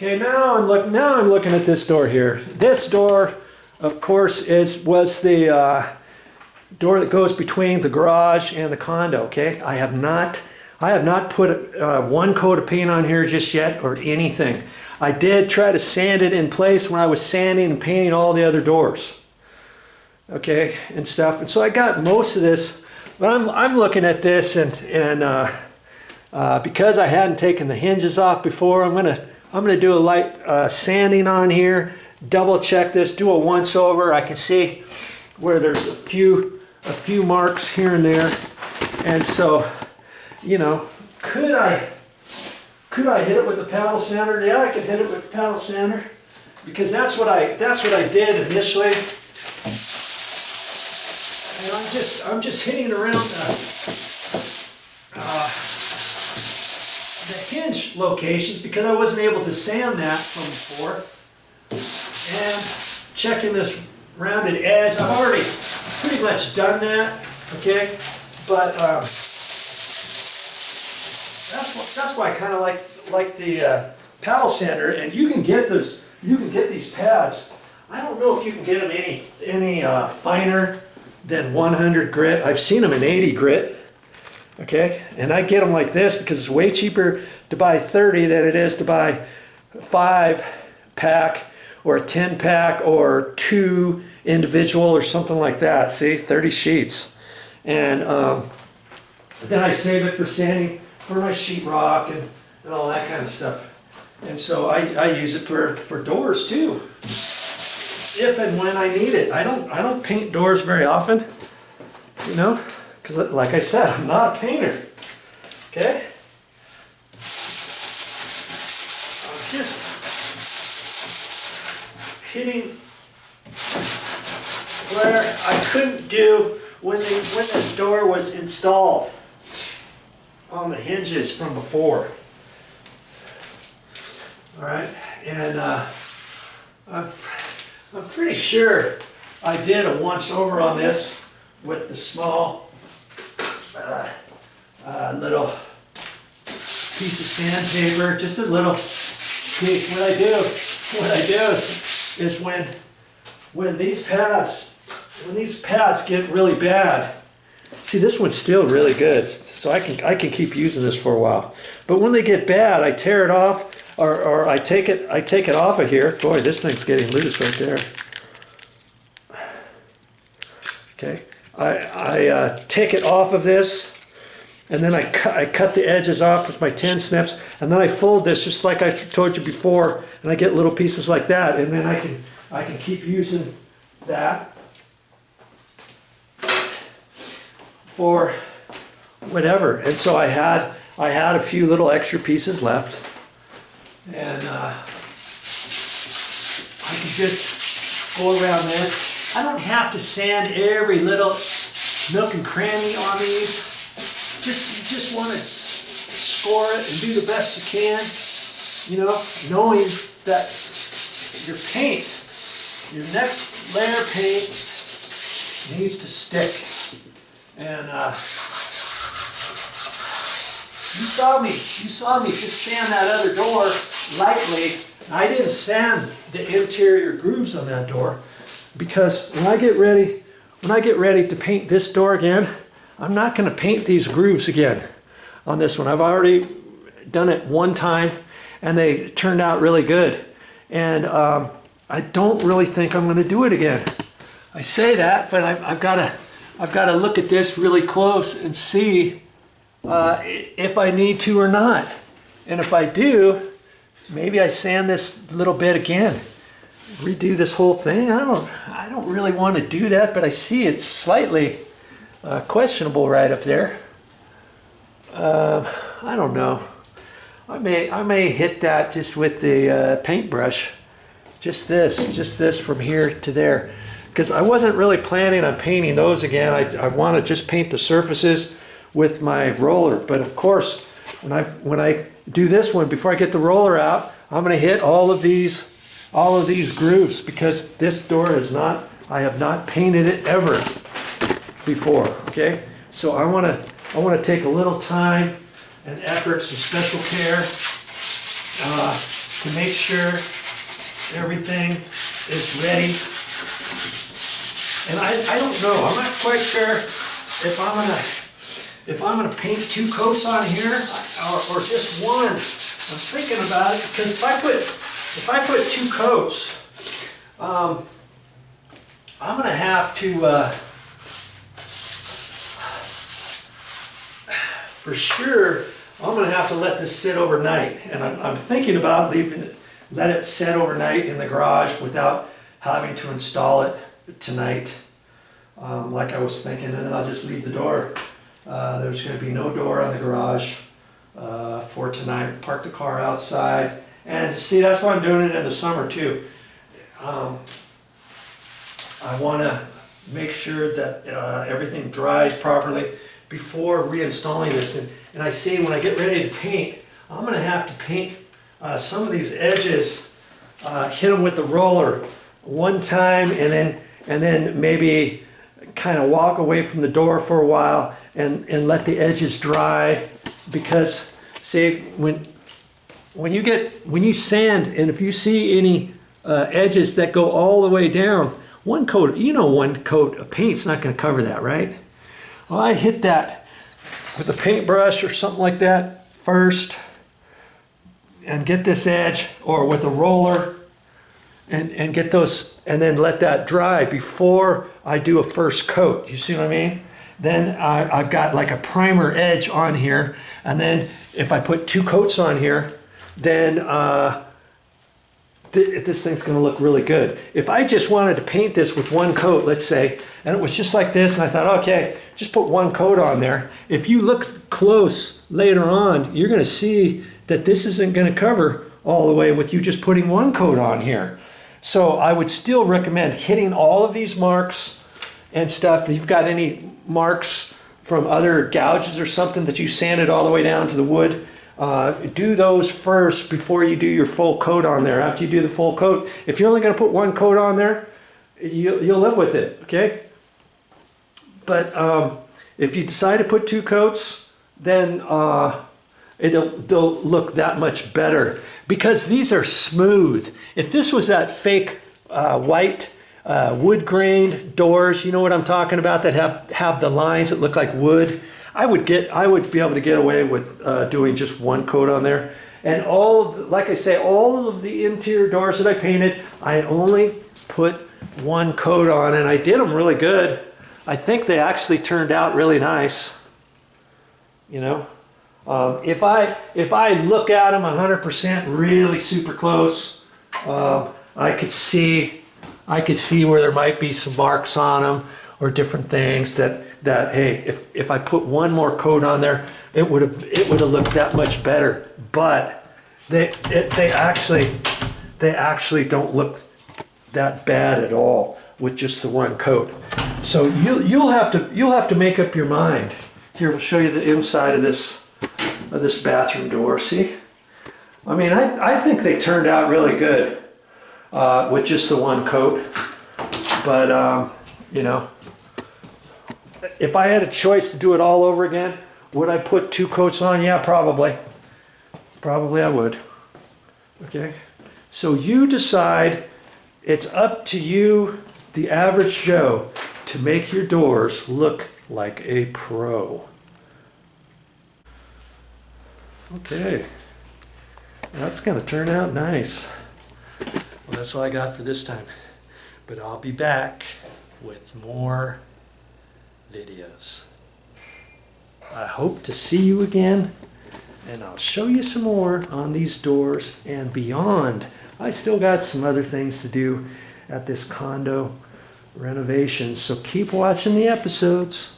Okay, now I'm looking at this door here. This door, of course, was the door that goes between the garage and the condo. Okay, I have not put one coat of paint on here just yet or anything. I did try to sand it in place when I was sanding and painting all the other doors. Okay, and stuff. And so I got most of this, but I'm looking at this and because I hadn't taken the hinges off before, I'm gonna do a light sanding on here, double check this, do a once over. I can see where there's a few marks here and there, and so, you know, could I hit it with the paddle sander? Yeah, I could hit it with the paddle sander, because that's what I did initially. And I'm just hitting around the hinge locations because I wasn't able to sand that from before. And checking this rounded edge, I've already pretty much done that, okay? But that's why I kind of like the paddle sander. And you can get these pads. I don't know if you can get them any finer than 100 grit. I've seen them in 80 grit. Okay, and I get them like this because it's way cheaper to buy 30 than it is to buy a 5-pack or a 10-pack or 2 individual or something like that. See, 30 sheets. And then I save it for sanding for my sheetrock and all that kind of stuff. And so I use it for doors too, if and when I need it. I don't paint doors very often, you know. Because, like I said, I'm not a painter, okay? I'm just hitting where I couldn't do when this door was installed on the hinges from before. All right, and I'm pretty sure I did a once over on this with the small little piece of sandpaper, just a little piece. What I do is when these pads get really bad, see, this one's still really good, so I can keep using this for a while. But when they get bad, I tear it off, or I take it off of here. Boy, this thing's getting loose right there. Okay. I take it off of this, and then I cut the edges off with my 10 snips, and then I fold this just like I told you before, and I get little pieces like that, and then I can keep using that for whatever. And so I had a few little extra pieces left, and I can just go around this. I don't have to sand every little nook and cranny on these. You just want to score it and do the best you can, you know, knowing that your paint, your next layer of paint needs to stick. And you saw me just sand that other door lightly. I didn't sand the interior grooves on that door, because when I get ready to paint this door again, I'm not going to paint these grooves again on this one. I've already done it one time, and they turned out really good. And I don't really think I'm going to do it again. I say that, but I've got to look at this really close and see if I need to or not. And if I do, maybe I sand this little bit again. Redo this whole thing. I don't really want to do that, but I see it's slightly questionable right up there. I don't know. I may hit that just with the paintbrush. Just this from here to there, because I wasn't really planning on painting those again. I want to just paint the surfaces with my roller. But of course, when I do this one, before I get the roller out, I'm going to hit all of these grooves, because this door I have not painted it ever before. Okay, so I want to take a little time and effort, some special care to make sure everything is ready. And I don't know, I'm not quite sure if I'm gonna paint 2 coats on here or just one. I'm thinking about it because if I put 2 coats, I'm gonna have to for sure, I'm going to have to let this sit overnight. And I'm thinking about let it sit overnight in the garage without having to install it tonight, like I was thinking. And then I'll just leave the door. There's going to be no door on the garage for tonight. Park the car outside. And see, that's why I'm doing it in the summer too. I want to make sure that everything dries properly before reinstalling this. And I see when I get ready to paint, I'm going to have to paint some of these edges, hit them with the roller one time, and then maybe kind of walk away from the door for a while and let the edges dry. Because see, when you sand, and if you see any edges that go all the way down, one coat of paint's not going to cover that, right? Well, I hit that with a paintbrush or something like that first and get this edge, or with a roller and get those, and then let that dry before I do a first coat. You see what I mean? Then I've got like a primer edge on here, and then if I put 2 coats on here, then this thing's going to look really good. If I just wanted to paint this with 1 coat, let's say, and it was just like this, and I thought, okay, just put 1 coat on there. If you look close later on, you're going to see that this isn't going to cover all the way with you just putting 1 coat on here. So I would still recommend hitting all of these marks and stuff. If you've got any marks from other gouges or something that you sanded all the way down to the wood, do those first before you do your full coat on there. After you do the full coat, if you're only going to put 1 coat on there, you'll live with it, okay? But if you decide to put 2 coats, then they'll look that much better, because these are smooth. If this was that fake white wood grained doors, you know what I'm talking about, that have the lines that look like wood, I would be able to get away with doing just 1 coat on there. And like I say, all of the interior doors that I painted, I only put 1 coat on, and I did them really good. I think they actually turned out really nice. You know, if I look at them 100% really super close, I could see where there might be some marks on them or different things that hey, if I put 1 more coat on there, it would have looked that much better. But they actually don't look that bad at all with just the 1 coat. So you'll have to make up your mind. Here, we'll show you the inside of this bathroom door. See, I mean, I think they turned out really good with just the 1 coat. But you know, if I had a choice to do it all over again, would I put 2 coats on? Yeah, probably. Probably I would. Okay, so you decide. It's up to you, the average Joe, to make your doors look like a pro. Okay, that's gonna turn out nice. Well, that's all I got for this time, but I'll be back with more videos. I hope to see you again, and I'll show you some more on these doors and beyond. I still got some other things to do at this condo renovation, so keep watching the episodes.